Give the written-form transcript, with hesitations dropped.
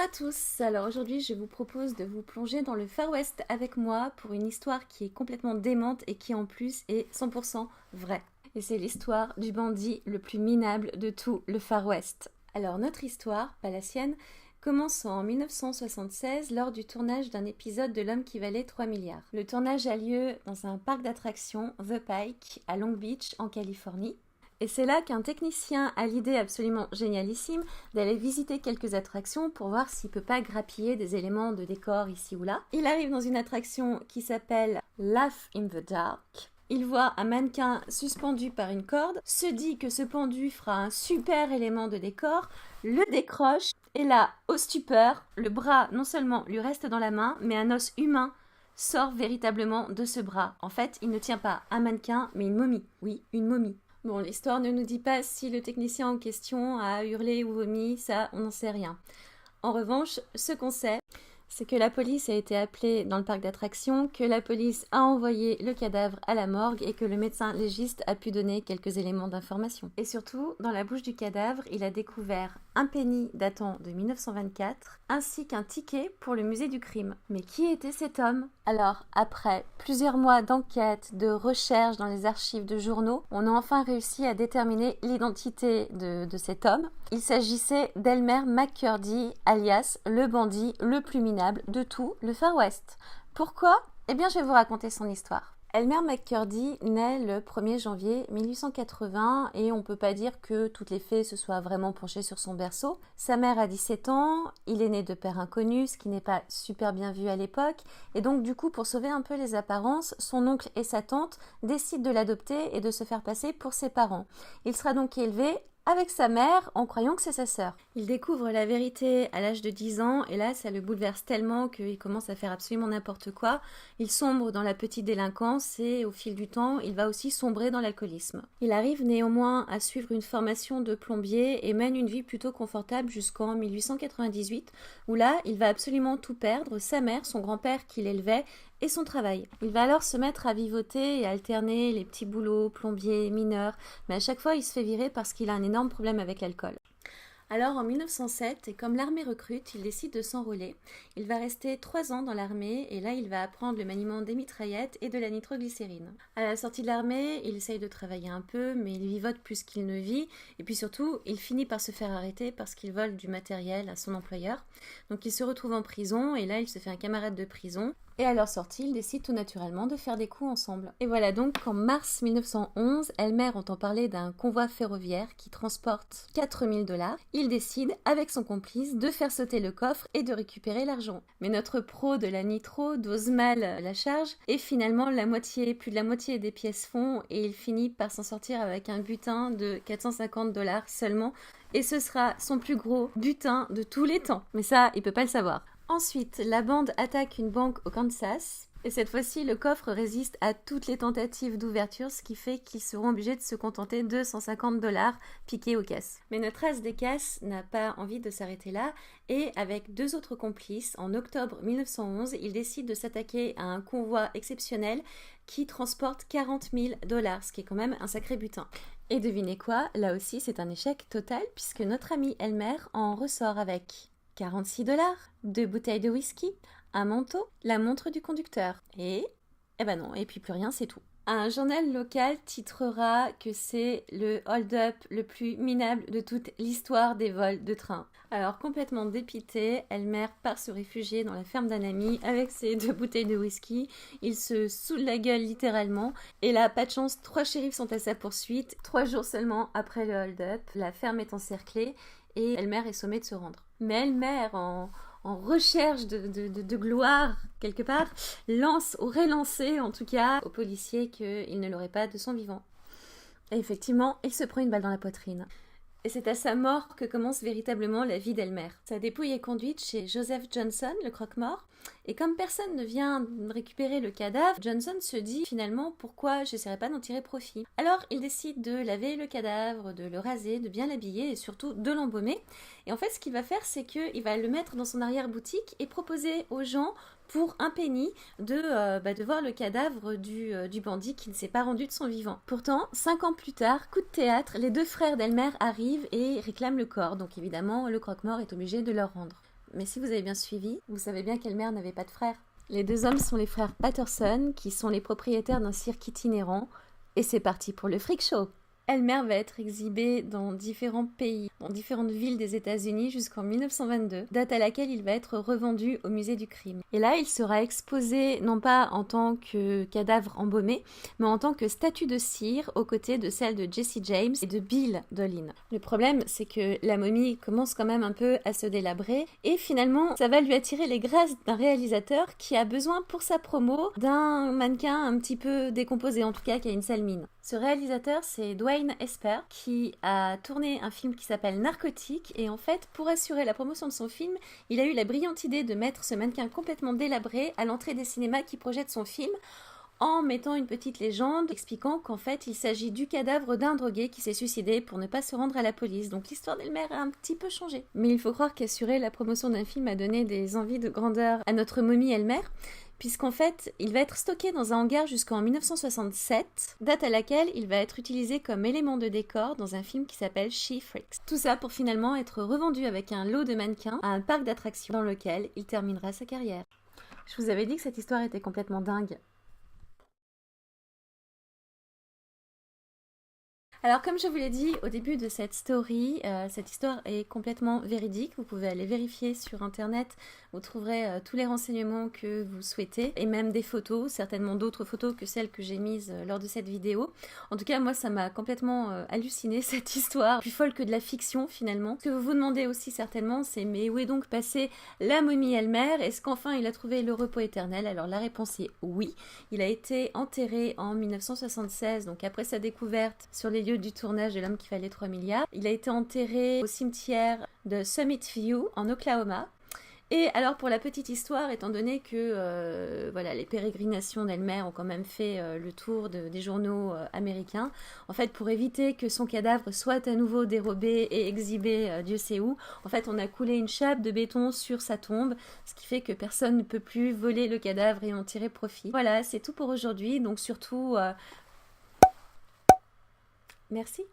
à tous, alors aujourd'hui je vous propose de vous plonger dans le Far West avec moi pour une histoire qui est complètement démente et qui en plus est 100% vraie. Et c'est l'histoire du bandit le plus minable de tout le Far West. Alors notre histoire, pas la sienne, commence en 1976 lors du tournage d'un épisode de L'homme qui valait 3 milliards. Le tournage a lieu dans un parc d'attractions, The Pike, à Long Beach, en Californie. Et c'est là qu'un technicien a l'idée absolument génialissime d'aller visiter quelques attractions pour voir s'il peut pas grappiller des éléments de décor ici ou là. Il arrive dans une attraction qui s'appelle Laugh in the Dark. Il voit un mannequin suspendu par une corde, se dit que ce pendu fera un super élément de décor, le décroche, et là, au stupeur, le bras non seulement lui reste dans la main, mais un os humain sort véritablement de ce bras. En fait, il ne tient pas un mannequin, mais une momie. Oui, une momie. Bon, l'histoire ne nous dit pas si le technicien en question a hurlé ou vomi, ça, on n'en sait rien. En revanche, ce qu'on sait, c'est que la police a été appelée dans le parc d'attractions, que la police a envoyé le cadavre à la morgue et que le médecin légiste a pu donner quelques éléments d'information. Et surtout, dans la bouche du cadavre, il a découvert un penny datant de 1924, ainsi qu'un ticket pour le musée du crime. Mais qui était cet homme ? Alors, après plusieurs mois d'enquête, de recherche dans les archives de journaux, on a enfin réussi à déterminer l'identité de cet homme. Il s'agissait d'Elmer McCurdy, alias le bandit le plus minable de tout le Far West. Pourquoi ? Eh bien, je vais vous raconter son histoire. Elmer McCurdy naît le 1er janvier 1880 et on ne peut pas dire que toutes les fées se soient vraiment penchées sur son berceau. Sa mère a 17 ans, il est né de père inconnu, ce qui n'est pas super bien vu à l'époque, et donc du coup pour sauver un peu les apparences, son oncle et sa tante décident de l'adopter et de se faire passer pour ses parents. Il sera donc élevé avec sa mère en croyant que c'est sa sœur. Il découvre la vérité à l'âge de 10 ans et là ça le bouleverse tellement qu'il commence à faire absolument n'importe quoi. Il sombre dans la petite délinquance et au fil du temps il va aussi sombrer dans l'alcoolisme. Il arrive néanmoins à suivre une formation de plombier et mène une vie plutôt confortable jusqu'en 1898 où là il va absolument tout perdre, sa mère, son grand-père qui l'élevait et son travail. Il va alors se mettre à vivoter et alterner les petits boulots, plombier, mineur, mais à chaque fois il se fait virer parce qu'il a un énorme problème avec l'alcool. Alors en 1907, et comme l'armée recrute, il décide de s'enrôler. Il va rester 3 ans dans l'armée et là il va apprendre le maniement des mitraillettes et de la nitroglycérine. À la sortie de l'armée, il essaye de travailler un peu, mais il vivote plus qu'il ne vit. Et puis surtout, il finit par se faire arrêter parce qu'il vole du matériel à son employeur. Donc il se retrouve en prison et là il se fait un camarade de prison. Et à leur sortie, ils décident tout naturellement de faire des coups ensemble. Et voilà donc qu'en mars 1911, Elmer entend parler d'un convoi ferroviaire qui transporte 4000$. Il décide, avec son complice, de faire sauter le coffre et de récupérer l'argent. Mais notre pro de la nitro dose mal la charge et finalement plus de la moitié des pièces font et il finit par s'en sortir avec un butin de 450$ seulement. Et ce sera son plus gros butin de tous les temps. Mais ça, il peut pas le savoir. Ensuite, la bande attaque une banque au Kansas et cette fois-ci, le coffre résiste à toutes les tentatives d'ouverture, ce qui fait qu'ils seront obligés de se contenter de 150$ piqués aux caisses. Mais notre as des caisses n'a pas envie de s'arrêter là et avec 2 autres complices, en octobre 1911, ils décident de s'attaquer à un convoi exceptionnel qui transporte 40 000$, ce qui est quand même un sacré butin. Et devinez quoi, là aussi c'est un échec total puisque notre ami Elmer en ressort avec 46$, 2 bouteilles de whisky, un manteau, la montre du conducteur. Et ben non, et puis plus rien, c'est tout. Un journal local titrera que c'est le hold-up le plus minable de toute l'histoire des vols de train. Alors complètement dépité, Elmer part se réfugier dans la ferme d'un ami avec ses 2 bouteilles de whisky. Il se saoule la gueule littéralement. Et là, pas de chance, 3 shérifs sont à sa poursuite. 3 jours seulement après le hold-up, la ferme est encerclée et Elmer est sommé de se rendre. Mais Elmer, en recherche de gloire, quelque part, aurait lancé, en tout cas, aux policiers qu'il ne l'aurait pas de son vivant. Et effectivement, il se prend une balle dans la poitrine. Et c'est à sa mort que commence véritablement la vie d'Elmer. Sa dépouille est conduite chez Joseph Johnson, le croque-mort, et comme personne ne vient récupérer le cadavre, Johnson se dit finalement pourquoi j'essaierai pas d'en tirer profit. Alors il décide de laver le cadavre, de le raser, de bien l'habiller et surtout de l'embaumer. Et en fait ce qu'il va faire c'est qu'il va le mettre dans son arrière-boutique et proposer aux gens pour un penny de voir le cadavre du bandit qui ne s'est pas rendu de son vivant. Pourtant, 5 ans plus tard, coup de théâtre, les 2 frères d'Elmer arrivent et réclament le corps. Donc évidemment, le croque-mort est obligé de leur rendre. mais si vous avez bien suivi, vous savez bien qu'Elmer n'avait pas de frère. Les deux hommes sont les frères Patterson, qui sont les propriétaires d'un cirque itinérant, et c'est parti pour le freak show. Elmer va être exhibé dans différents pays, dans différentes villes des États-Unis jusqu'en 1922, date à laquelle il va être revendu au musée du crime. Et là, il sera exposé non pas en tant que cadavre embaumé, mais en tant que statue de cire aux côtés de celle de Jesse James et de Bill Dollin. Le problème, c'est que la momie commence quand même un peu à se délabrer et finalement, ça va lui attirer les grâces d'un réalisateur qui a besoin pour sa promo d'un mannequin un petit peu décomposé, en tout cas qui a une sale mine. Ce réalisateur, c'est Dwayne Esper, qui a tourné un film qui s'appelle Narcotique, et en fait, pour assurer la promotion de son film, il a eu la brillante idée de mettre ce mannequin complètement délabré à l'entrée des cinémas qui projettent son film, en mettant une petite légende expliquant qu'en fait, il s'agit du cadavre d'un drogué qui s'est suicidé pour ne pas se rendre à la police. Donc l'histoire d'Elmer a un petit peu changé. Mais il faut croire qu'assurer la promotion d'un film a donné des envies de grandeur à notre momie Elmer, puisqu'en fait, il va être stocké dans un hangar jusqu'en 1967, date à laquelle il va être utilisé comme élément de décor dans un film qui s'appelle She Freaks. Tout ça pour finalement être revendu avec un lot de mannequins à un parc d'attractions dans lequel il terminera sa carrière. Je vous avais dit que cette histoire était complètement dingue. Alors comme je vous l'ai dit au début de cette story, cette histoire est complètement véridique. Vous pouvez aller vérifier sur internet, vous trouverez tous les renseignements que vous souhaitez et même des photos, certainement d'autres photos que celles que j'ai mises lors de cette vidéo. En tout cas moi ça m'a complètement halluciné cette histoire, plus folle que de la fiction finalement. Ce que vous vous demandez aussi certainement c'est mais où est donc passée la momie Elmer? Est-ce qu'enfin il a trouvé le repos éternel? Alors la réponse est oui. Il a été enterré en 1976, donc après sa découverte sur les lieu du tournage de L'homme qui valait 3 milliards. Il a été enterré au cimetière de Summit View en Oklahoma. Et alors pour la petite histoire, étant donné que voilà, les pérégrinations d'Elmer ont quand même fait le tour des journaux américains, en fait pour éviter que son cadavre soit à nouveau dérobé et exhibé Dieu sait où, en fait on a coulé une chape de béton sur sa tombe, ce qui fait que personne ne peut plus voler le cadavre et en tirer profit. Voilà, c'est tout pour aujourd'hui, donc surtout... Merci.